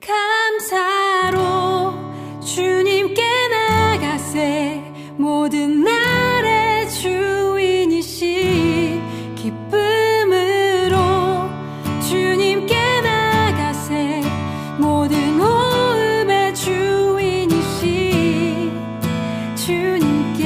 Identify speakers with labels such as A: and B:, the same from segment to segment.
A: 감사로 주님께 나가세. 모든 날의 주인이신 기쁨으로 주님께 나가세. 모든 호흡의 주인이신 주님께.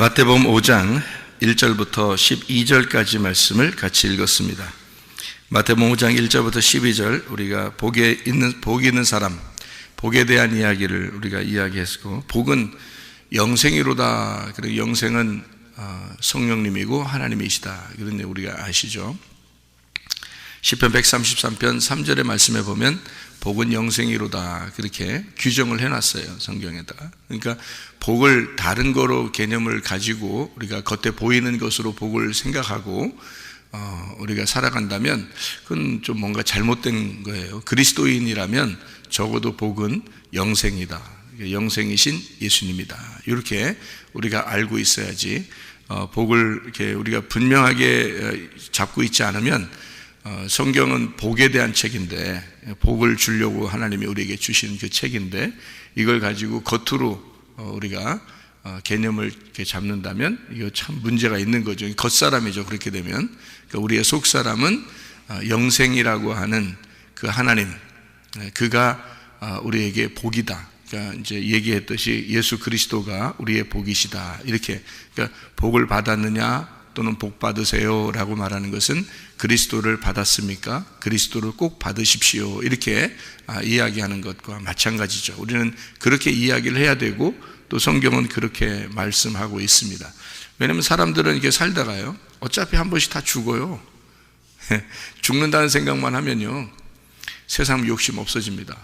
B: 마태복음 5장 1절부터 12절까지 말씀을 같이 읽었습니다. 마태복음 5장 1절부터 12절 우리가 복이 있는 사람, 복에 대한 이야기를 우리가 이야기했고, 복은 영생이로다. 그리고 영생은 성령님이고 하나님이시다. 그런데 우리가 아시죠? 시편 133편 3절의 말씀에 보면 복은 영생이로다, 그렇게 규정을 해놨어요, 성경에다가. 그러니까 복을 다른 거로 개념을 가지고 우리가 겉에 보이는 것으로 복을 생각하고 우리가 살아간다면 그건 좀 뭔가 잘못된 거예요. 그리스도인이라면 적어도 복은 영생이다, 영생이신 예수님이다, 이렇게 우리가 알고 있어야지 복을 이렇게 우리가 분명하게 잡고 있지 않으면, 성경은 복에 대한 책인데, 복을 주려고 하나님이 우리에게 주신 그 책인데, 이걸 가지고 겉으로 우리가 개념을 이렇게 잡는다면 이거 참 문제가 있는 거죠. 겉사람이죠. 그렇게 되면 그러니까 우리의 속사람은 영생이라고 하는 그 하나님, 그가 우리에게 복이다. 그러니까 이제 얘기했듯이 예수 그리스도가 우리의 복이시다, 이렇게. 그러니까 복을 받았느냐 또는 복 받으세요 라고 말하는 것은 그리스도를 받았습니까? 그리스도를 꼭 받으십시오, 이렇게 이야기하는 것과 마찬가지죠. 우리는 그렇게 이야기를 해야 되고, 또 성경은 그렇게 말씀하고 있습니다. 왜냐하면 사람들은 이렇게 살다가요, 어차피 한 번씩 다 죽어요. 죽는다는 생각만 하면요, 세상 욕심 없어집니다.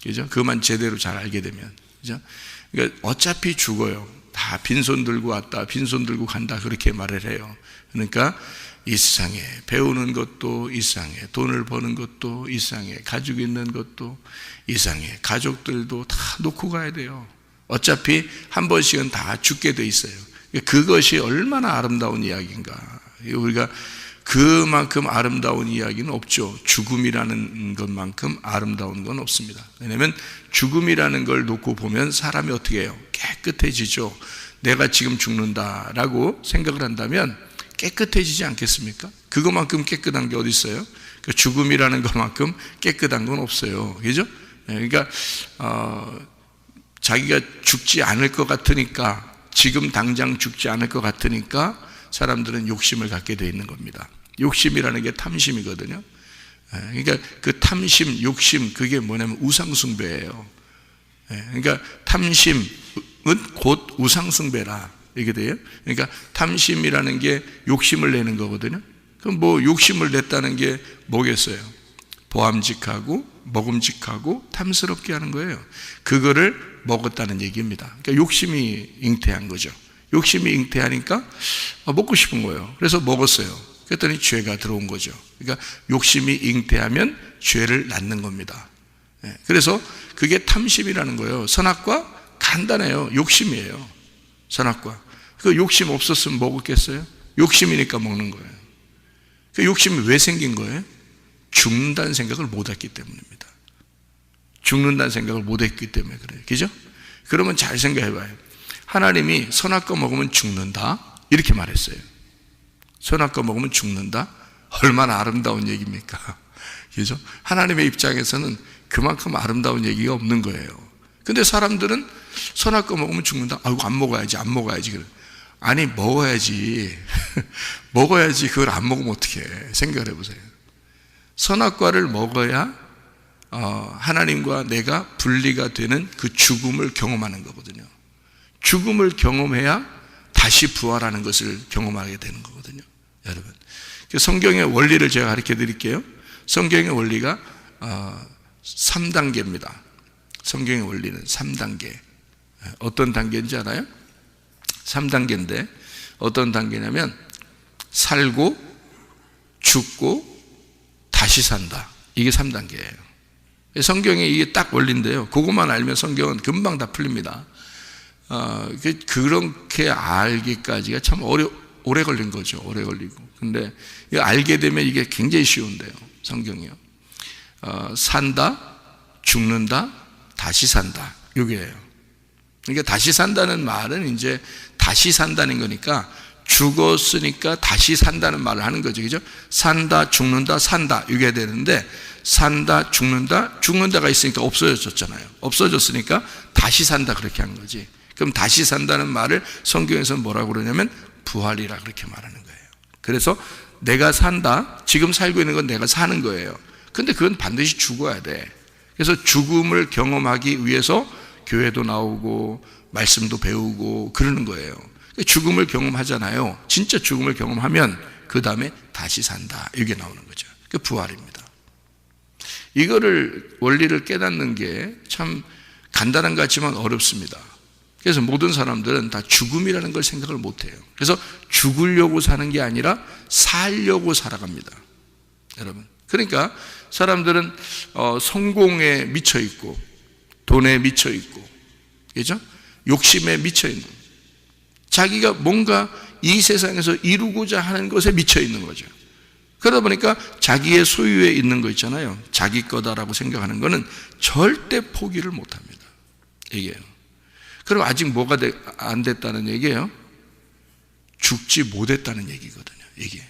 B: 그죠? 그것만 제대로 잘 알게 되면. 그죠? 그러니까 어차피 죽어요. 다 빈손 들고 왔다, 빈손 들고 간다, 그렇게 말을 해요. 그러니까 이 세상에 배우는 것도 이 세상에, 돈을 버는 것도 이 세상에, 가지고 있는 것도 이 세상에, 가족들도 다 놓고 가야 돼요. 어차피 한 번씩은 다 죽게 돼 있어요. 그것이 얼마나 아름다운 이야기인가. 우리가 그만큼 아름다운 이야기는 없죠. 죽음이라는 것만큼 아름다운 건 없습니다. 왜냐하면 죽음이라는 걸 놓고 보면 사람이 어떻게 해요? 깨끗해지죠. 내가 지금 죽는다라고 생각을 한다면 깨끗해지지 않겠습니까? 그것만큼 깨끗한 게 어디 있어요? 죽음이라는 것만큼 깨끗한 건 없어요. 그죠? 그러니까 자기가 죽지 않을 것 같으니까, 지금 당장 죽지 않을 것 같으니까 사람들은 욕심을 갖게 되어 있는 겁니다. 욕심이라는 게 탐심이거든요. 그러니까 그 탐심, 욕심, 그게 뭐냐면 우상숭배예요. 그러니까 탐심은 곧 우상숭배라, 이게 돼요. 그러니까 탐심이라는 게 욕심을 내는 거거든요. 그럼 뭐 욕심을 냈다는 게 뭐겠어요? 보암직하고 먹음직하고 탐스럽게 하는 거예요. 그거를 먹었다는 얘기입니다. 그러니까 욕심이 잉태한 거죠. 욕심이 잉태하니까 먹고 싶은 거예요. 그래서 먹었어요. 그랬더니 죄가 들어온 거죠. 그러니까 욕심이 잉태하면 죄를 낳는 겁니다. 그래서 그게 탐심이라는 거예요. 선악과 간단해요. 욕심이에요. 선악과. 그 욕심 없었으면 먹었겠어요? 욕심이니까 먹는 거예요. 그 욕심이 왜 생긴 거예요? 죽는다는 생각을 못했기 때문입니다. 죽는다는 생각을 못했기 때문에 그래요. 그죠? 그러면 잘 생각해봐요. 하나님이 선악과 먹으면 죽는다, 이렇게 말했어요. 선악과 먹으면 죽는다? 얼마나 아름다운 얘기입니까? 그죠? 하나님의 입장에서는 그만큼 아름다운 얘기가 없는 거예요. 근데 사람들은 선악과 먹으면 죽는다? 아이고, 안 먹어야지. 아니, 먹어야지. 먹어야지. 그걸 안 먹으면 어떡해. 생각을 해보세요. 선악과를 먹어야 하나님과 내가 분리가 되는 그 죽음을 경험하는 거거든요. 죽음을 경험해야 다시 부활하는 것을 경험하게 되는 거거든요, 여러분. 성경의 원리를 제가 가르쳐 드릴게요. 성경의 원리가 3단계입니다. 성경의 원리는 3단계. 어떤 단계인지 알아요? 3단계인데 어떤 단계냐면 살고 죽고 다시 산다. 이게 3단계예요. 성경에 이게 딱 원리인데요. 그것만 알면 성경은 금방 다 풀립니다. 그렇게 알기까지가 참 오래 걸린 거죠. 오래 걸리고. 근데 이거 알게 되면 이게 굉장히 쉬운데요. 성경이요. 산다, 죽는다, 다시 산다. 이게예요. 그러니까 다시 산다는 말은 이제 다시 산다는 거니까 죽었으니까 다시 산다는 말을 하는 거죠. 그죠? 산다, 죽는다, 산다. 이게 되는데 산다, 죽는다, 죽는다가 있으니까 없어졌잖아요. 없어졌으니까 다시 산다, 그렇게 한 거지. 그럼 다시 산다는 말을 성경에서 뭐라고 그러냐면 부활이라 그렇게 말하는 거예요. 그래서 내가 산다, 지금 살고 있는 건 내가 사는 거예요. 근데 그건 반드시 죽어야 돼. 그래서 죽음을 경험하기 위해서 교회도 나오고 말씀도 배우고 그러는 거예요. 죽음을 경험하잖아요. 진짜 죽음을 경험하면 그 다음에 다시 산다, 이게 나오는 거죠. 그 부활입니다. 이거를 원리를 깨닫는 게 참 간단한 것 같지만 어렵습니다. 그래서 모든 사람들은 다 죽음이라는 걸 생각을 못해요. 그래서 죽으려고 사는 게 아니라 살려고 살아갑니다, 여러분. 그러니까 사람들은 성공에 미쳐 있고 돈에 미쳐 있고, 그죠? 욕심에 미쳐 있는, 자기가 뭔가 이 세상에서 이루고자 하는 것에 미쳐 있는 거죠. 그러다 보니까 자기의 소유에 있는 거 있잖아요. 자기 거다라고 생각하는 거는 절대 포기를 못 합니다. 이게요. 그럼 아직 뭐가 안 됐다는 얘기예요? 죽지 못했다는 얘기거든요, 이게.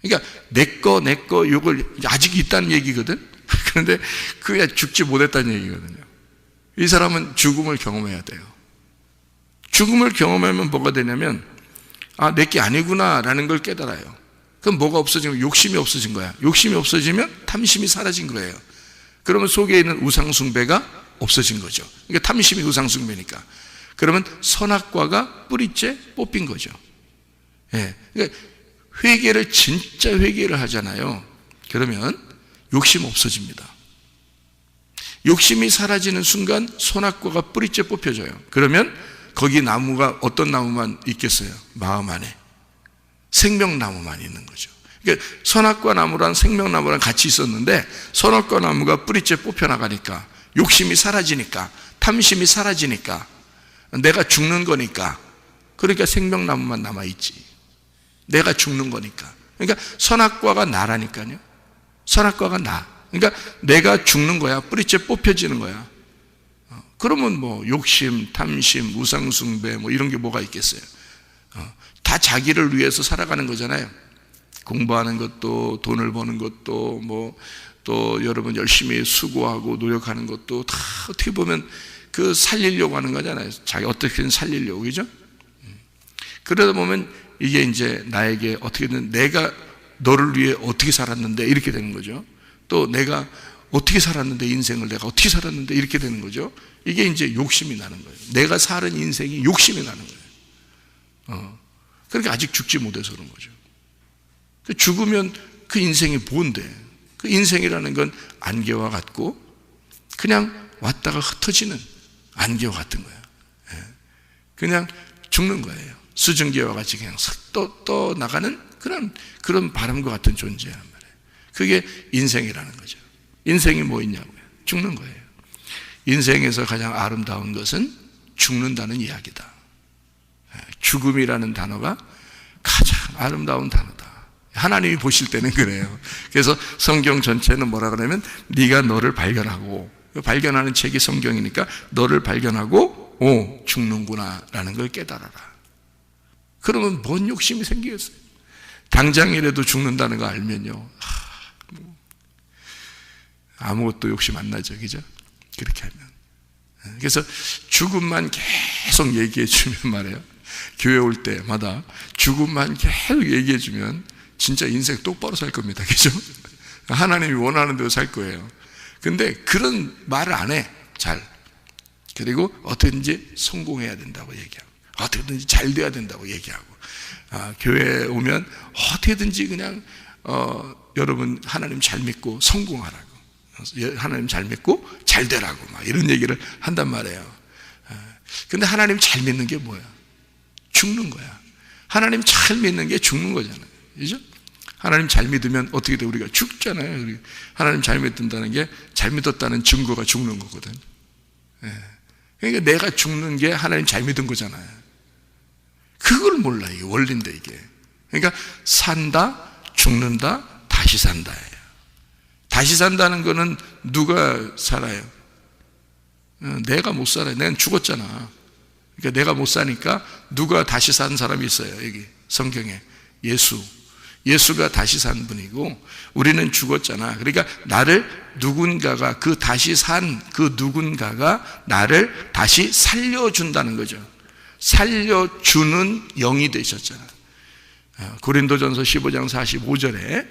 B: 그러니까 내 거 이걸 아직 있다는 얘기거든. 그런데 그게 죽지 못했다는 얘기거든요. 이 사람은 죽음을 경험해야 돼요. 죽음을 경험하면 뭐가 되냐면, 아, 내 게 아니구나라는 걸 깨달아요. 그럼 뭐가 없어지면 욕심이 없어진 거야. 욕심이 없어지면 탐심이 사라진 거예요. 그러면 속에 있는 우상숭배가 없어진 거죠. 그러니까 탐심이 우상숭배니까. 그러면 선악과가 뿌리째 뽑힌 거죠. 예. 그러니까 회개를, 진짜 회개를 하잖아요. 그러면 욕심 없어집니다. 욕심이 사라지는 순간 선악과가 뿌리째 뽑혀져요. 그러면 거기 나무가 어떤 나무만 있겠어요? 마음 안에 생명나무만 있는 거죠. 그러니까 선악과 나무랑 생명나무랑 같이 있었는데 선악과 나무가 뿌리째 뽑혀나가니까, 욕심이 사라지니까, 탐심이 사라지니까, 내가 죽는 거니까, 그러니까 생명나무만 남아있지. 내가 죽는 거니까. 그러니까 선악과가 나라니까요. 선악과가 나. 그러니까 내가 죽는 거야. 뿌리째 뽑혀지는 거야. 그러면 뭐 욕심, 탐심, 우상숭배 뭐 이런 게 뭐가 있겠어요? 다 자기를 위해서 살아가는 거잖아요. 공부하는 것도, 돈을 버는 것도, 뭐 또 여러분 열심히 수고하고 노력하는 것도 다 어떻게 보면 그 살리려고 하는 거잖아요. 자기 어떻게든 살리려고, 그죠? 그러다 보면 이게 이제 나에게 어떻게든 내가 너를 위해 어떻게 살았는데 이렇게 되는 거죠. 또 내가 어떻게 살았는데, 인생을 내가 어떻게 살았는데 이렇게 되는 거죠. 이게 이제 욕심이 나는 거예요. 내가 사는 인생이 욕심이 나는 거예요. 그러니까 아직 죽지 못해서 그런 거죠. 죽으면 그 인생이 뭔데? 그 인생이라는 건 안개와 같고 그냥 왔다가 흩어지는 안개와 같은 거예요. 그냥 죽는 거예요. 수증기와 같이 그냥 떠 나가는 그런 바람과 같은 존재란 말이에요. 그게 인생이라는 거죠. 인생이 뭐 있냐고요? 죽는 거예요. 인생에서 가장 아름다운 것은 죽는다는 이야기다. 죽음이라는 단어가 가장 아름다운 단어다. 하나님이 보실 때는 그래요. 그래서 성경 전체는 뭐라 그러면 네가 너를 발견하고, 발견하는 책이 성경이니까 너를 발견하고 죽는구나 라는 걸 깨달아라. 그러면 뭔 욕심이 생기겠어요? 당장이라도 죽는다는 거 알면요, 아무것도 욕심 안 나죠, 그죠? 그렇게 하면. 그래서 죽음만 계속 얘기해 주면 말이에요, 교회 올 때마다 죽음만 계속 얘기해 주면 진짜 인생 똑바로 살 겁니다, 그죠? 하나님이 원하는 대로 살 거예요. 근데 그런 말을 안 해, 잘. 그리고 어떻게든지 성공해야 된다고 얘기하고, 어떻게든지 잘 돼야 된다고 얘기하고, 교회에 오면 어떻게든지 그냥 여러분 하나님 잘 믿고 성공하라고, 하나님 잘 믿고 잘 되라고 막 이런 얘기를 한단 말이에요. 근데 하나님 잘 믿는 게 뭐야? 죽는 거야. 하나님 잘 믿는 게 죽는 거잖아요, 그죠? 하나님 잘 믿으면 어떻게 돼? 우리가 죽잖아요. 하나님 잘 믿는다는 게 잘 믿었다는 증거가 죽는 거거든. 그러니까 내가 죽는 게 하나님 잘 믿은 거잖아요. 그걸 몰라, 이게 원리인데 이게. 그러니까 산다, 죽는다, 다시 산다예요. 다시 산다는 거는 누가 살아요? 내가 못 살아요. 내가 죽었잖아. 그러니까 내가 못 사니까 누가 다시 산 사람이 있어요, 여기 성경에. 예수가 다시 산 분이고 우리는 죽었잖아. 그러니까 나를 누군가가, 그 다시 산 그 누군가가 나를 다시 살려준다는 거죠. 살려주는 영이 되셨잖아요. 고린도전서 15장 45절에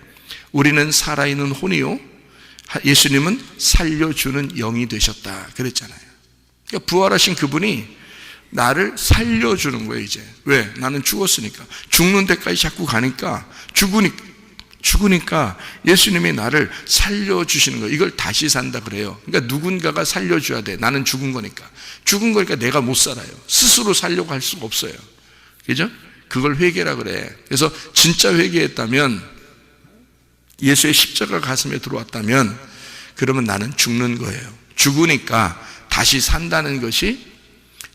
B: 우리는 살아있는 혼이요 예수님은 살려주는 영이 되셨다 그랬잖아요. 그러니까 부활하신 그분이 나를 살려주는 거예요. 이제 왜? 나는 죽었으니까. 죽는 데까지 자꾸 가니까 죽으니까 예수님이 나를 살려주시는 거예요. 이걸 다시 산다 그래요. 그러니까 누군가가 살려줘야 돼. 나는 죽은 거니까 내가 못 살아요. 스스로 살려고 할 수가 없어요. 그죠? 그걸 회개라 그래. 그래서 진짜 회개했다면, 예수의 십자가 가슴에 들어왔다면, 그러면 나는 죽는 거예요. 죽으니까 다시 산다는 것이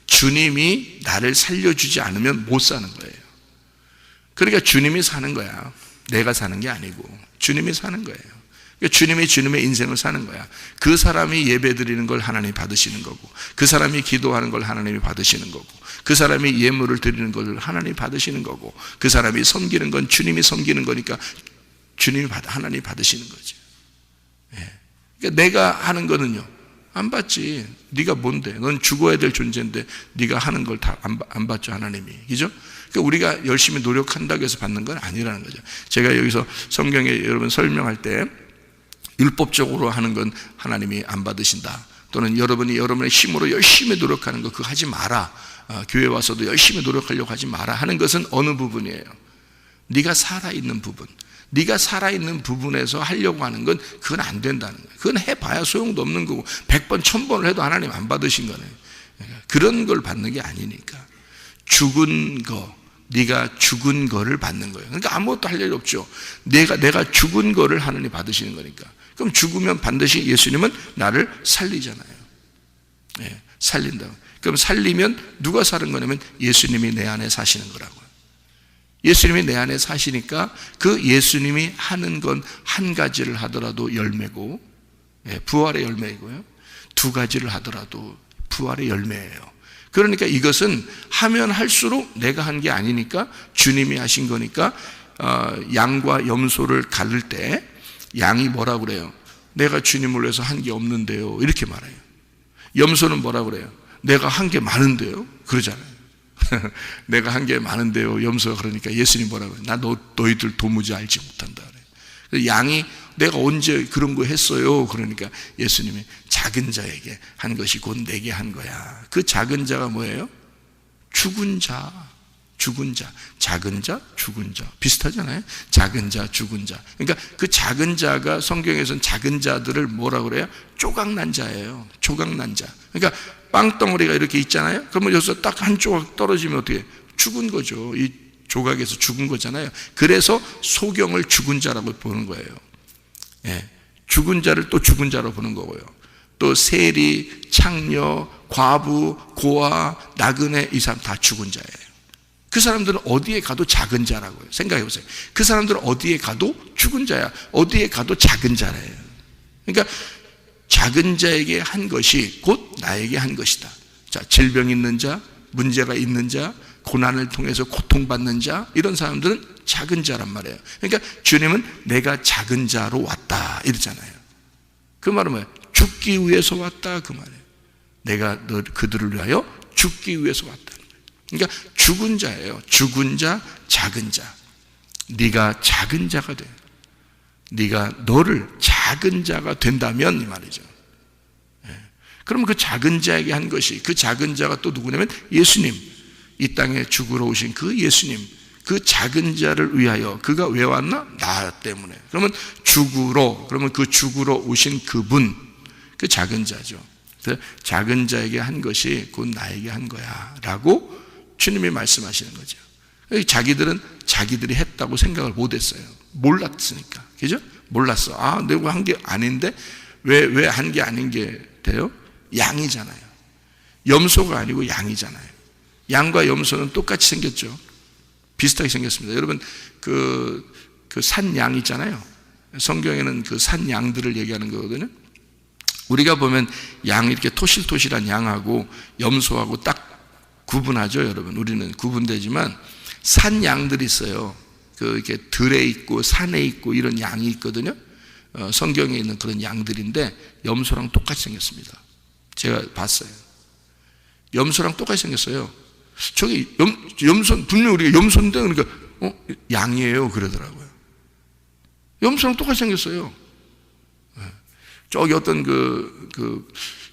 B: 주님이 나를 살려주지 않으면 못 사는 거예요. 그러니까 주님이 사는 거야. 내가 사는 게 아니고 주님이 사는 거예요. 그러니까 주님이 주님의 인생을 사는 거야. 그 사람이 예배 드리는 걸 하나님이 받으시는 거고, 그 사람이 기도하는 걸 하나님이 받으시는 거고, 그 사람이 예물을 드리는 걸 하나님이 받으시는 거고, 그 사람이 섬기는 건 주님이 섬기는 거니까 하나님이 받으시는 거죠. 그러니까 내가 하는 거는요, 안 받지. 네가 뭔데? 넌 죽어야 될 존재인데 네가 하는 걸 다 안 받죠, 하나님이. 그죠? 그러니까 우리가 열심히 노력한다고 해서 받는 건 아니라는 거죠. 제가 여기서 성경에 여러분 설명할 때 율법적으로 하는 건 하나님이 안 받으신다, 또는 여러분이 여러분의 힘으로 열심히 노력하는 거 그거 하지 마라, 교회 와서도 열심히 노력하려고 하지 마라 하는 것은 어느 부분이에요? 네가 살아있는 부분, 네가 살아있는 부분에서 하려고 하는 건 그건 안 된다는 거예요. 그건 해봐야 소용도 없는 거고 100번 1000번을 해도 하나님 안 받으신 거네요. 그런 걸 받는 게 아니니까 죽은 거, 네가 죽은 거를 받는 거예요. 그러니까 아무것도 할 일이 없죠. 내가 죽은 거를 하나님 받으시는 거니까. 그럼 죽으면 반드시 예수님은 나를 살리잖아요. 살린다. 그럼 살리면 누가 사는 거냐면 예수님이 내 안에 사시는 거라고요. 예수님이 내 안에 사시니까 그 예수님이 하는 건 한 가지를 하더라도 열매고, 부활의 열매이고요, 두 가지를 하더라도 부활의 열매예요. 그러니까 이것은 하면 할수록 내가 한 게 아니니까 주님이 하신 거니까, 양과 염소를 가를 때 양이 뭐라 그래요? 내가 주님을 위해서 한 게 없는데요, 이렇게 말해요. 염소는 뭐라 그래요? 내가 한 게 많은데요, 그러잖아요. 내가 한 게 많은데요, 염소가. 그러니까 예수님 뭐라 그래요? 나 너희들 도무지 알지 못한다 그래. 양이 내가 언제 그런 거 했어요? 그러니까 예수님이 작은 자에게 한 것이 곧 내게 한 거야. 그 작은 자가 뭐예요? 죽은 자, 작은 자, 죽은 자. 비슷하잖아요. 작은 자, 죽은 자. 그러니까 그 작은 자가 성경에서는 작은 자들을 뭐라 그래요? 조각난 자예요. 조각난 자. 그러니까 빵덩어리가 이렇게 있잖아요. 그러면 여기서 딱 한 조각 떨어지면 어떻게? 죽은 거죠. 이 조각에서 죽은 거잖아요. 그래서 소경을 죽은 자라고 보는 거예요. 죽은 자를 또 죽은 자로 보는 거고요. 또 세리, 창녀, 과부, 고아, 나그네, 이 사람 다 죽은 자예요. 그 사람들은 어디에 가도 작은 자라고요. 생각해 보세요. 그 사람들은 어디에 가도 죽은 자야. 어디에 가도 작은 자래요. 그러니까 작은 자에게 한 것이 곧 나에게 한 것이다. 자, 질병 있는 자, 문제가 있는 자, 고난을 통해서 고통받는 자, 이런 사람들은 작은 자란 말이에요. 그러니까 주님은 내가 작은 자로 왔다 이러잖아요. 그 말은 뭐예요? 죽기 위해서 왔다 그 말이에요. 내가 그들을 위하여 죽기 위해서 왔다. 그러니까 죽은 자예요. 죽은 자, 작은 자. 네가 작은 자가 돼. 네가 너를 작은 자가 된다면 이 말이죠. 그러면 그 작은 자에게 한 것이, 그 작은 자가 또 누구냐면 예수님, 이 땅에 죽으러 오신 그 예수님, 그 작은 자를 위하여. 그가 왜 왔나? 나 때문에. 그러면 그러면 그 죽으러 오신 그분, 그 작은 자죠. 그래서 작은 자에게 한 것이 곧 나에게 한 거야 라고 주님이 말씀하시는 거죠. 자기들은 자기들이 했다고 생각을 못했어요. 몰랐으니까. 그죠? 몰랐어. 내가 한 게 아닌데 왜 한 게 아닌 게 돼요? 양이잖아요. 염소가 아니고 양이잖아요. 양과 염소는 똑같이 생겼죠. 비슷하게 생겼습니다. 여러분 그 산양 있잖아요. 성경에는 그 산양들을 얘기하는 거거든요. 우리가 보면 양, 이렇게 토실토실한 양하고 염소하고 딱 구분하죠, 여러분. 우리는 구분되지만 산 양들이 있어요. 이렇게 들에 있고 산에 있고 이런 양이 있거든요. 성경에 있는 그런 양들인데 염소랑 똑같이 생겼습니다. 제가 봤어요. 염소랑 똑같이 생겼어요. 저기 염소, 분명히 우리가 염소인데, 그러니까, 양이에요. 그러더라고요. 염소랑 똑같이 생겼어요. 저기 어떤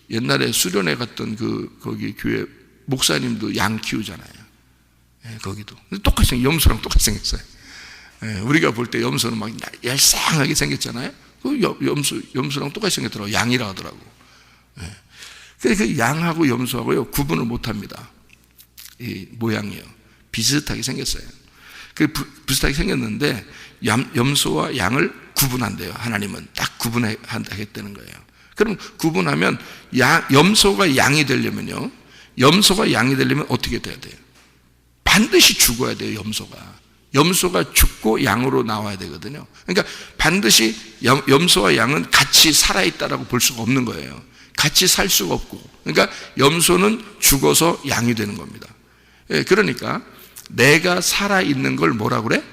B: 옛날에 수련회 갔던 거기 교회 목사님도 양 키우잖아요. 거기도. 똑같이 염소랑 똑같이 생겼어요. 우리가 볼 때 염소는 막 얄쌍하게 생겼잖아요. 염소랑 똑같이 생겼더라고. 양이라 하더라고. 그 양하고 염소하고요, 구분을 못 합니다. 이 모양이요. 비슷하게 생겼어요. 비슷하게 생겼는데, 염소와 양을 구분한대요. 하나님은 딱 구분하겠다는 거예요. 그럼 구분하면, 염소가 양이 되려면요, 염소가 양이 되려면 어떻게 돼야 돼요? 반드시 죽어야 돼요, 염소가 죽고 양으로 나와야 되거든요. 그러니까 반드시 염소와 양은 같이 살아있다라고 볼 수가 없는 거예요. 같이 살 수가 없고. 그러니까 염소는 죽어서 양이 되는 겁니다. 그러니까 내가 살아있는 걸 뭐라 그래?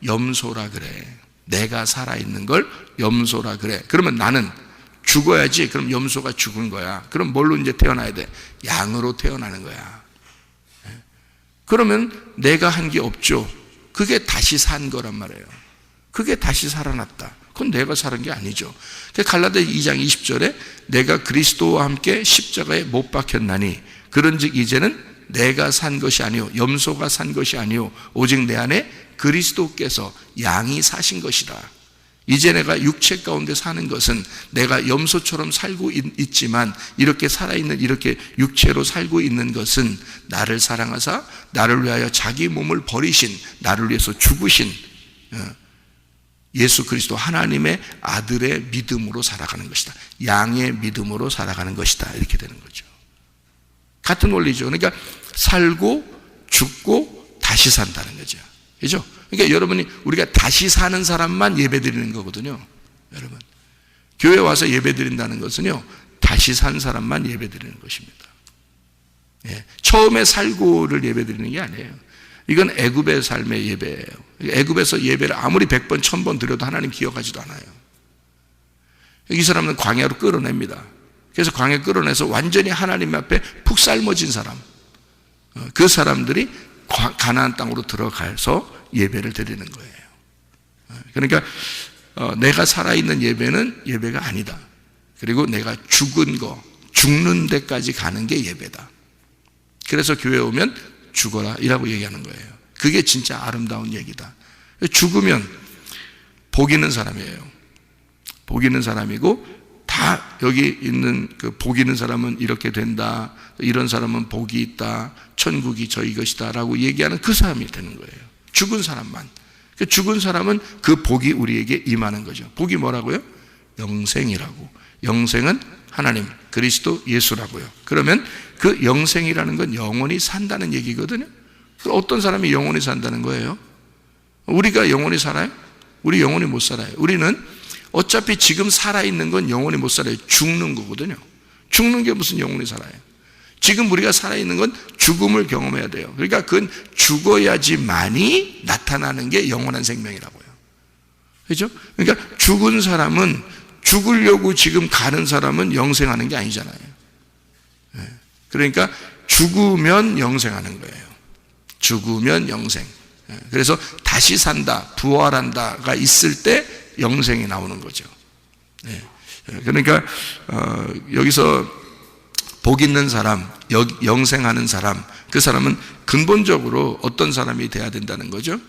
B: 염소라 그래. 내가 살아있는 걸 염소라 그래. 그러면 나는 죽어야지. 그럼 염소가 죽은 거야. 그럼 뭘로 이제 태어나야 돼? 양으로 태어나는 거야. 그러면 내가 한 게 없죠. 그게 다시 산 거란 말이에요. 그게 다시 살아났다. 그건 내가 살은 게 아니죠. 갈라디아 2장 20절에 내가 그리스도와 함께 십자가에 못 박혔나니 그런즉 이제는 내가 산 것이 아니요 염소가 산 것이 아니요 오직 내 안에 그리스도께서 양이 사신 것이라. 이제 내가 육체 가운데 사는 것은 내가 염소처럼 살고 있지만 이렇게 살아있는, 이렇게 육체로 살고 있는 것은 나를 사랑하사 나를 위하여 자기 몸을 버리신, 나를 위해서 죽으신 예수 그리스도 하나님의 아들의 믿음으로 살아가는 것이다. 양의 믿음으로 살아가는 것이다. 이렇게 되는 거죠. 같은 원리죠. 그러니까 살고 죽고 다시 산다는 거죠. 그죠? 그러니까 여러분이, 우리가 다시 사는 사람만 예배 드리는 거거든요. 여러분, 교회 와서 예배 드린다는 것은요, 다시 산 사람만 예배 드리는 것입니다. 처음에 살고를 예배 드리는 게 아니에요. 이건 애굽의 삶의 예배예요. 애굽에서 예배를 아무리 100번 1000번 드려도 하나님 기억하지도 않아요. 이 사람은 광야로 끌어냅니다. 그래서 광야 끌어내서 완전히 하나님 앞에 푹 삶아진 사람, 그 사람들이 가나안 땅으로 들어가서 예배를 드리는 거예요. 그러니까 내가 살아있는 예배는 예배가 아니다. 그리고 내가 죽는 데까지 가는 게 예배다. 그래서 교회에 오면 죽어라 이라고 얘기하는 거예요. 그게 진짜 아름다운 얘기다. 죽으면 복 있는 사람이에요. 복 있는 사람이고, 다 여기 있는 복 있는 사람은 이렇게 된다, 이런 사람은 복이 있다, 천국이 저희 것이다 라고 얘기하는 그 사람이 되는 거예요. 죽은 사람만. 죽은 사람은 그 복이 우리에게 임하는 거죠. 복이 뭐라고요? 영생이라고. 영생은 하나님 그리스도 예수라고요. 그러면 그 영생이라는 건 영원히 산다는 얘기거든요. 어떤 사람이 영원히 산다는 거예요? 우리가 영원히 살아요? 우리 영원히 못 살아요. 우리는 어차피 지금 살아있는 건 영원히 못 살아요. 죽는 거거든요. 죽는 게 무슨 영원히 살아요? 지금 우리가 살아있는 건 죽음을 경험해야 돼요. 그러니까 그건 죽어야지만이 나타나는 게 영원한 생명이라고요. 그렇죠? 그러니까 죽은 사람은, 죽으려고 지금 가는 사람은 영생하는 게 아니잖아요. 그러니까 죽으면 영생하는 거예요. 죽으면 영생. 그래서 다시 산다, 부활한다가 있을 때 영생이 나오는 거죠. 그러니까 여기서 복 있는 사람, 영생하는 사람, 그 사람은 근본적으로 어떤 사람이 돼야 된다는 거죠?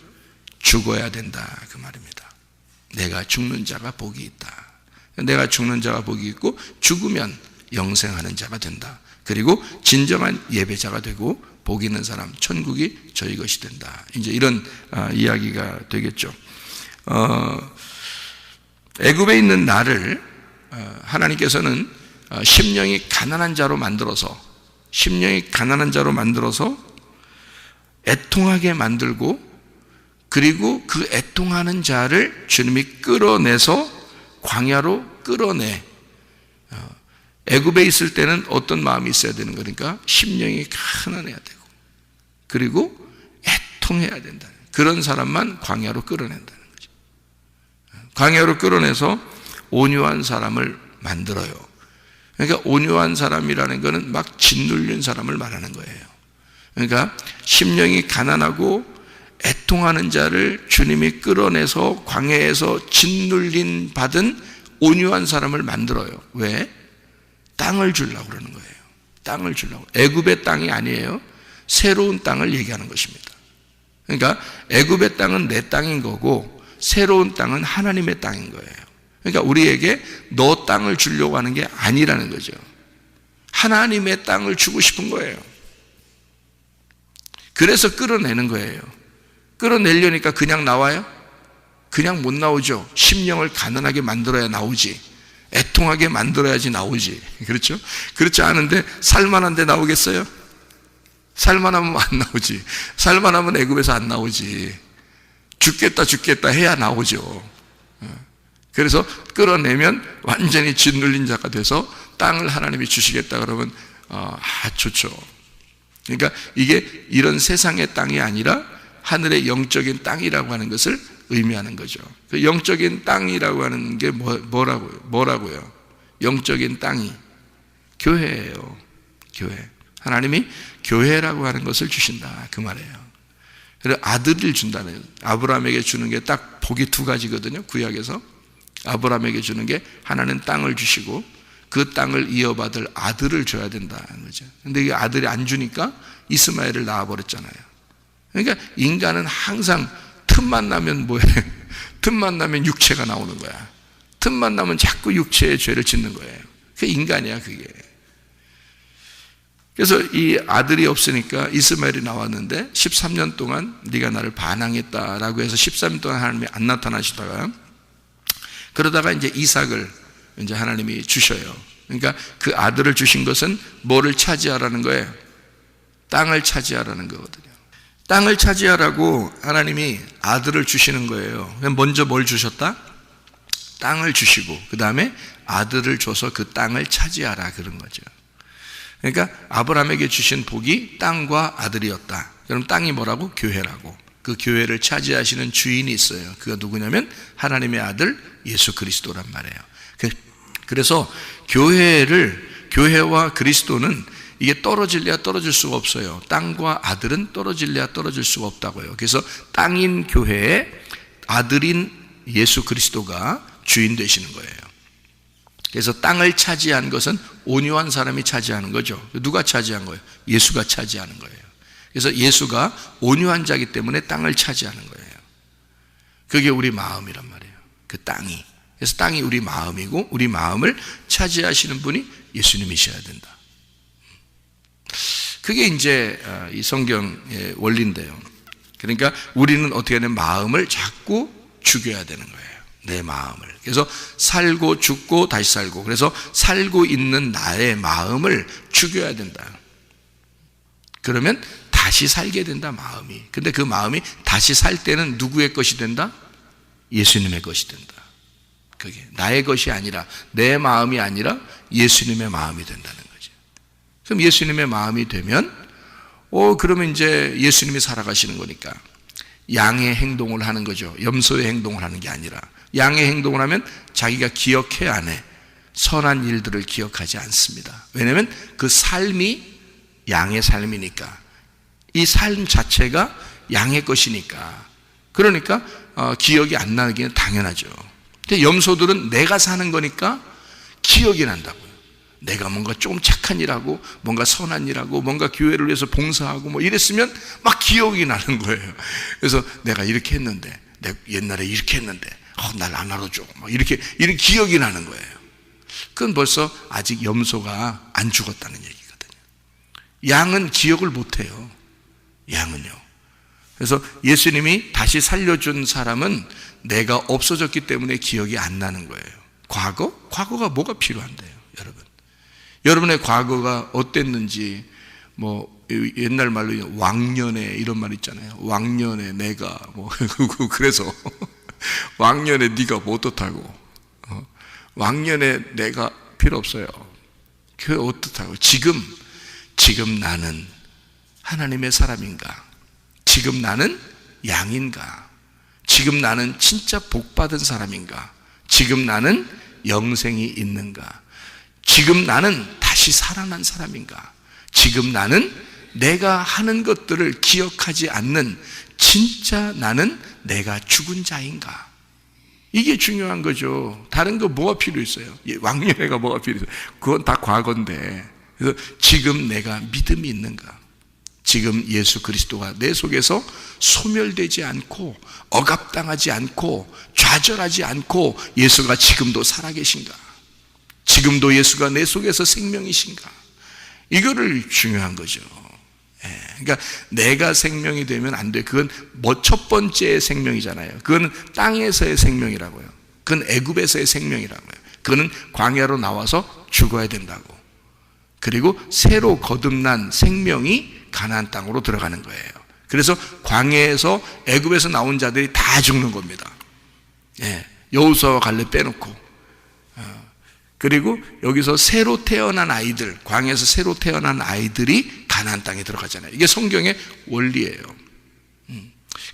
B: 죽어야 된다, 그 말입니다. 내가 죽는 자가 복이 있다. 내가 죽는 자가 복이 있고, 죽으면 영생하는 자가 된다. 그리고 진정한 예배자가 되고, 복 있는 사람, 천국이 저희 것이 된다. 이제 이런 이야기가 되겠죠. 애굽에 있는 나를 하나님께서는 심령이 가난한 자로 만들어서 애통하게 만들고, 그리고 그 애통하는 자를 주님이 끌어내서 광야로 끌어내. 애굽에 있을 때는 어떤 마음이 있어야 되는 거니까 심령이 가난해야 되고, 그리고 애통해야 된다. 그런 사람만 광야로 끌어낸다는 거죠. 광야로 끌어내서 온유한 사람을 만들어요. 그러니까 온유한 사람이라는 것은 막 짓눌린 사람을 말하는 거예요. 그러니까 심령이 가난하고 애통하는 자를 주님이 끌어내서 광야에서 짓눌림 받은 온유한 사람을 만들어요. 왜? 땅을 주려고 그러는 거예요. 땅을 주려고. 애굽의 땅이 아니에요. 새로운 땅을 얘기하는 것입니다. 그러니까 애굽의 땅은 내 땅인 거고 새로운 땅은 하나님의 땅인 거예요. 그러니까 우리에게 너 땅을 주려고 하는 게 아니라는 거죠. 하나님의 땅을 주고 싶은 거예요. 그래서 끌어내는 거예요. 끌어내려니까 그냥 나와요? 그냥 못 나오죠. 심령을 가난하게 만들어야 나오지. 애통하게 만들어야지 나오지. 그렇죠? 그렇지 않은데 살만한데 나오겠어요? 살만하면 안 나오지. 살만하면 애굽에서 안 나오지. 죽겠다 해야 나오죠. 그래서 끌어내면 완전히 짓눌린 자가 돼서 땅을 하나님이 주시겠다 그러면 좋죠. 그러니까 이게 이런 세상의 땅이 아니라 하늘의 영적인 땅이라고 하는 것을 의미하는 거죠. 그 영적인 땅이라고 하는 게 뭐라고요? 영적인 땅이 교회예요. 교회. 하나님이 교회라고 하는 것을 주신다 그 말이에요. 그래서 아들을 준다는, 아브라함에게 주는 게 딱 복이 두 가지거든요. 구약에서 아브라함에게 주는 게 하나는 땅을 주시고 그 땅을 이어받을 아들을 줘야 된다는 거죠. 근데 이 아들이 안 주니까 이스마엘을 낳아버렸잖아요. 그러니까 인간은 항상 틈만 나면 뭐해? 틈만 나면 육체가 나오는 거야. 틈만 나면 자꾸 육체의 죄를 짓는 거예요. 그게 인간이야 그게. 그래서 이 아들이 없으니까 이스마엘이 나왔는데 13년 동안 네가 나를 반항했다라고 해서 13년 동안 하나님이 안 나타나시다가 그러다가 이제 이삭을 이제 하나님이 주셔요. 그러니까 그 아들을 주신 것은 뭐를 차지하라는 거예요? 땅을 차지하라는 거거든요. 땅을 차지하라고 하나님이 아들을 주시는 거예요. 먼저 뭘 주셨다? 땅을 주시고 그 다음에 아들을 줘서 그 땅을 차지하라 그런 거죠. 그러니까 아브라함에게 주신 복이 땅과 아들이었다. 그럼 땅이 뭐라고? 교회라고. 그 교회를 차지하시는 주인이 있어요. 그가 누구냐면 하나님의 아들 예수 그리스도란 말이에요. 그래서 교회와 그리스도는 이게 떨어질래야 떨어질 수가 없어요. 땅과 아들은 떨어질래야 떨어질 수가 없다고요. 그래서 땅인 교회에 아들인 예수 그리스도가 주인 되시는 거예요. 그래서 땅을 차지한 것은 온유한 사람이 차지하는 거죠. 누가 차지한 거예요? 예수가 차지하는 거예요. 그래서 예수가 온유한 자이기 때문에 땅을 차지하는 거예요. 그게 우리 마음이란 말이에요. 그 땅이. 그래서 땅이 우리 마음이고 우리 마음을 차지하시는 분이 예수님이셔야 된다. 그게 이제 이 성경의 원리인데요. 그러니까 우리는 어떻게 하냐면 마음을 자꾸 죽여야 되는 거예요. 내 마음을. 그래서 살고 죽고 다시 살고, 그래서 살고 있는 나의 마음을 죽여야 된다. 그러면 다시 살게 된다 마음이. 근데 그 마음이 다시 살 때는 누구의 것이 된다? 예수님의 것이 된다. 그게 나의 것이 아니라, 내 마음이 아니라 예수님의 마음이 된다는 거죠. 그럼 예수님의 마음이 되면 그러면 이제 예수님이 살아가시는 거니까 양의 행동을 하는 거죠. 염소의 행동을 하는 게 아니라 양의 행동을 하면 자기가 기억해야 안 해. 선한 일들을 기억하지 않습니다. 왜냐하면 그 삶이 양의 삶이니까, 이 삶 자체가 양의 것이니까. 그러니까 기억이 안 나기는 당연하죠. 근데 염소들은 내가 사는 거니까 기억이 난다고요. 내가 뭔가 좀 착한 일하고 뭔가 선한 일하고 뭔가 교회를 위해서 봉사하고 뭐 이랬으면 막 기억이 나는 거예요. 그래서 내가 이렇게 했는데, 내가 옛날에 이렇게 했는데 날 안 알아줘 막 이런 기억이 나는 거예요. 그건 벌써 아직 염소가 안 죽었다는 얘기거든요. 양은 기억을 못해요. 양은요. 그래서 예수님이 다시 살려준 사람은 내가 없어졌기 때문에 기억이 안 나는 거예요. 과거가 뭐가 필요한데요, 여러분? 여러분의 과거가 어땠는지, 뭐 옛날 말로 왕년에 이런 말 있잖아요. 왕년에 내가 뭐 그래서 왕년에 네가 뭐 어떻다고? 왕년에 내가 필요 없어요. 그게 어떻다고? 지금 나는 하나님의 사람인가? 지금 나는 양인가? 지금 나는 진짜 복받은 사람인가? 지금 나는 영생이 있는가? 지금 나는 다시 살아난 사람인가? 지금 나는 내가 하는 것들을 기억하지 않는 진짜 나는 내가 죽은 자인가? 이게 중요한 거죠. 다른 거 뭐가 필요 있어요? 왕년회가 뭐가 필요 있어요? 그건 다 과거인데. 그래서 지금 내가 믿음이 있는가? 지금 예수 그리스도가 내 속에서 소멸되지 않고 억압당하지 않고 좌절하지 않고 예수가 지금도 살아계신가? 지금도 예수가 내 속에서 생명이신가? 이거를 중요한 거죠. 그러니까 내가 생명이 되면 안 돼. 그건 뭐 첫 번째의 생명이잖아요. 그건 땅에서의 생명이라고요. 그건 애굽에서의 생명이라고요. 그거는 광야로 나와서 죽어야 된다고. 그리고 새로 거듭난 생명이 가나안 땅으로 들어가는 거예요. 그래서 광야에서 애굽에서 나온 자들이 다 죽는 겁니다. 여호수아와 갈렙 빼놓고. 그리고 여기서 새로 태어난 아이들, 광야에서 새로 태어난 아이들이 가나안 땅에 들어가잖아요. 이게 성경의 원리예요.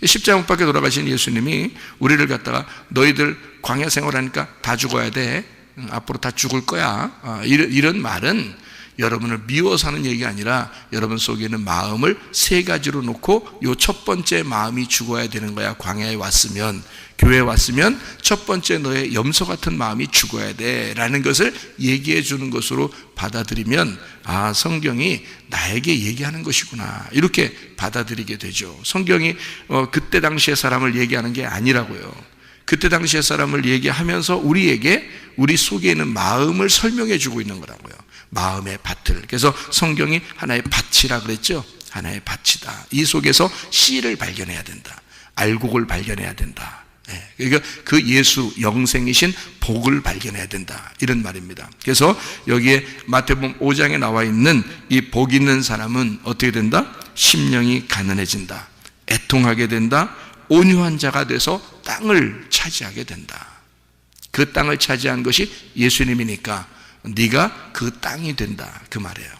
B: 십자가 못 박혀 돌아가신 예수님이 우리를 갖다가 너희들 광야 생활하니까 다 죽어야 돼. 앞으로 다 죽을 거야. 이런 말은 여러분을 미워서 하는 얘기가 아니라 여러분 속에 있는 마음을 세 가지로 놓고 요 첫 번째 마음이 죽어야 되는 거야. 광야에 왔으면, 교회에 왔으면 첫 번째 너의 염소 같은 마음이 죽어야 돼 라는 것을 얘기해 주는 것으로 받아들이면 아, 성경이 나에게 얘기하는 것이구나 이렇게 받아들이게 되죠. 성경이 그때 당시의 사람을 얘기하는 게 아니라고요. 그때 당시의 사람을 얘기하면서 우리에게 우리 속에 있는 마음을 설명해 주고 있는 거라고요. 마음의 밭을. 그래서 성경이 하나의 밭이라 그랬죠. 하나의 밭이다. 이 속에서 씨를 발견해야 된다. 알곡을 발견해야 된다. 그러니까 그 예수 영생이신 복을 발견해야 된다. 이런 말입니다. 그래서 여기에 마태복음 5장에 나와 있는 이 복 있는 사람은 어떻게 된다? 심령이 가난해진다. 애통하게 된다. 온유한 자가 돼서 땅을 차지하게 된다. 그 땅을 차지한 것이 예수님이니까 네가 그 땅이 된다. 그 말이에요.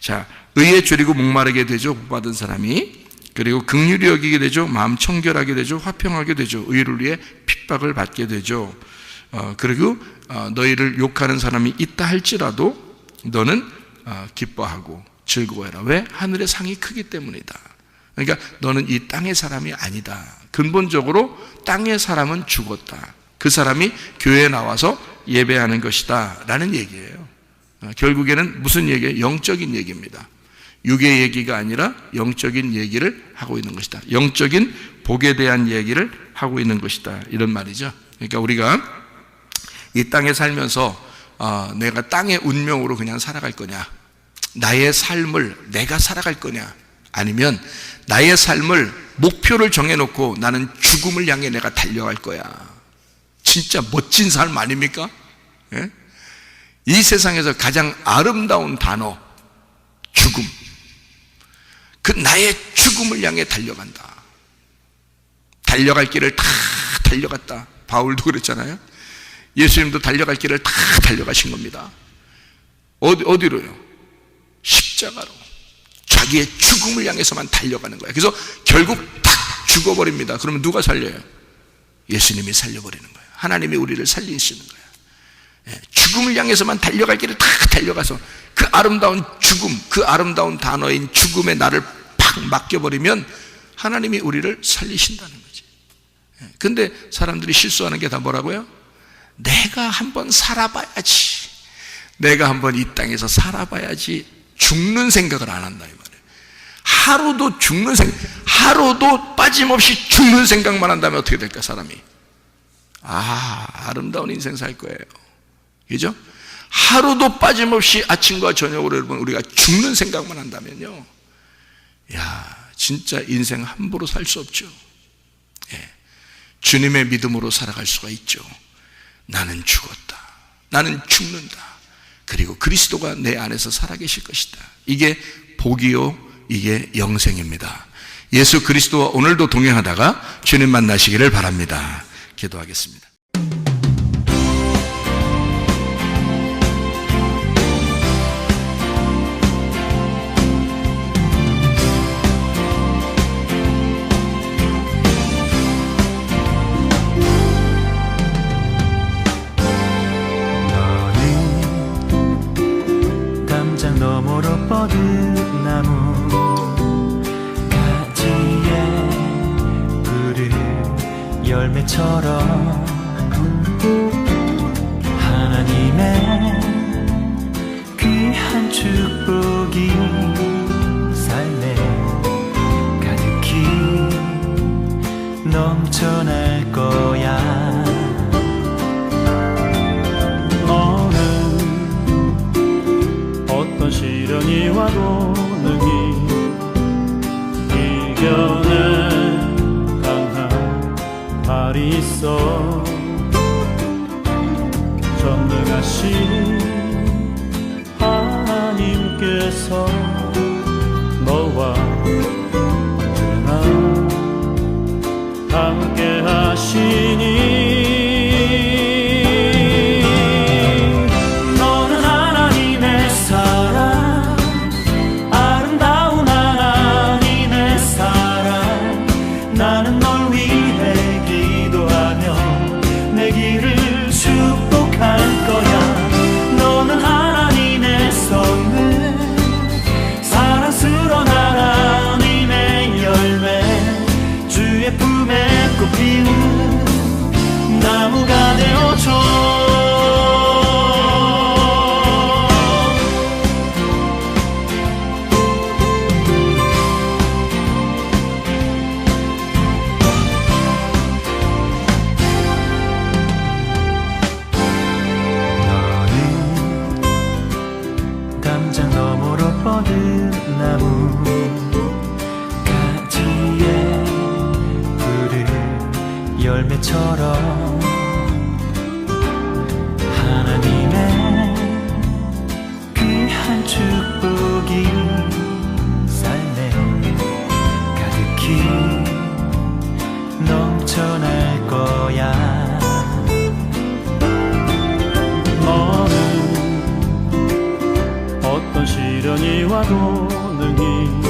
B: 자, 의에 줄이고 목마르게 되죠. 복받은 사람이. 그리고 긍휼히 여기게 되죠. 마음 청결하게 되죠. 화평하게 되죠. 의를 위해 핍박을 받게 되죠. 그리고 너희를 욕하는 사람이 있다 할지라도 너는 기뻐하고 즐거워해라. 왜? 하늘의 상이 크기 때문이다. 그러니까 너는 이 땅의 사람이 아니다. 근본적으로 땅의 사람은 죽었다. 그 사람이 교회에 나와서 예배하는 것이다 라는 얘기예요. 결국에는 무슨 얘기예요? 영적인 얘기입니다. 육의 얘기가 아니라 영적인 얘기를 하고 있는 것이다. 영적인 복에 대한 얘기를 하고 있는 것이다. 이런 말이죠. 그러니까 우리가 이 땅에 살면서 내가 땅의 운명으로 그냥 살아갈 거냐, 나의 삶을 내가 살아갈 거냐, 아니면 나의 삶을 목표를 정해놓고 나는 죽음을 향해 내가 달려갈 거야. 진짜 멋진 삶 아닙니까? 예? 이 세상에서 가장 아름다운 단어 죽음. 그 나의 죽음을 향해 달려간다. 달려갈 길을 다 달려갔다. 바울도 그랬잖아요. 예수님도 달려갈 길을 다 달려가신 겁니다. 어디로요? 십자가로. 자기의 죽음을 향해서만 달려가는 거예요. 그래서 결국 딱 죽어버립니다. 그러면 누가 살려요? 예수님이 살려버리는 거예요. 하나님이 우리를 살리시는 거예요. 죽음을 향해서만 달려갈 길을 다 달려가서 그 아름다운 죽음, 그 아름다운 단어인 죽음에 나를 팍 맡겨버리면 하나님이 우리를 살리신다는 거지. 근데 사람들이 실수하는 게 다 뭐라고요? 내가 한번 살아봐야지. 내가 한번 이 땅에서 살아봐야지. 죽는 생각을 안 한다 이 말이에요. 하루도 죽는 생각, 하루도 빠짐없이 죽는 생각만 한다면 어떻게 될까 사람이? 아름다운 인생 살 거예요. 그죠? 하루도 빠짐없이 아침과 저녁으로 여러분 우리가 죽는 생각만 한다면요, 야, 진짜 인생 함부로 살 수 없죠. 주님의 믿음으로 살아갈 수가 있죠. 나는 죽었다. 나는 죽는다. 그리고 그리스도가 내 안에서 살아계실 것이다. 이게 복이요, 이게 영생입니다. 예수 그리스도와 오늘도 동행하다가 주님 만나시기를 바랍니다. 기도하겠습니다.
C: 너는 담장 너머로 뻗은 열매처럼 하나님의 귀한 축복이 삶에 가득히 넘쳐날 거야. 너는 어떤 시련이 와도 능히 이겨낼 강한 발이 있어. 전능하신 하나님께서 너와 언제나 함께 하시니. 너는 하나님의 사랑, 아름다운 하나님의 사랑. 나는 널 위해 기도하며 내 길을 축복할 거야. 너는 하나님의 선물, 사랑스러운 하나님의 열매, 주의 품에 꽃 피우는 나무가 되어줘. 담장 너머로 뻗은 나무 가지에 푸른 열매처럼 하나님의 귀한 축복이 삶에 가득히 넘쳐날 거야. 너는 어떤 시련이 와도 능히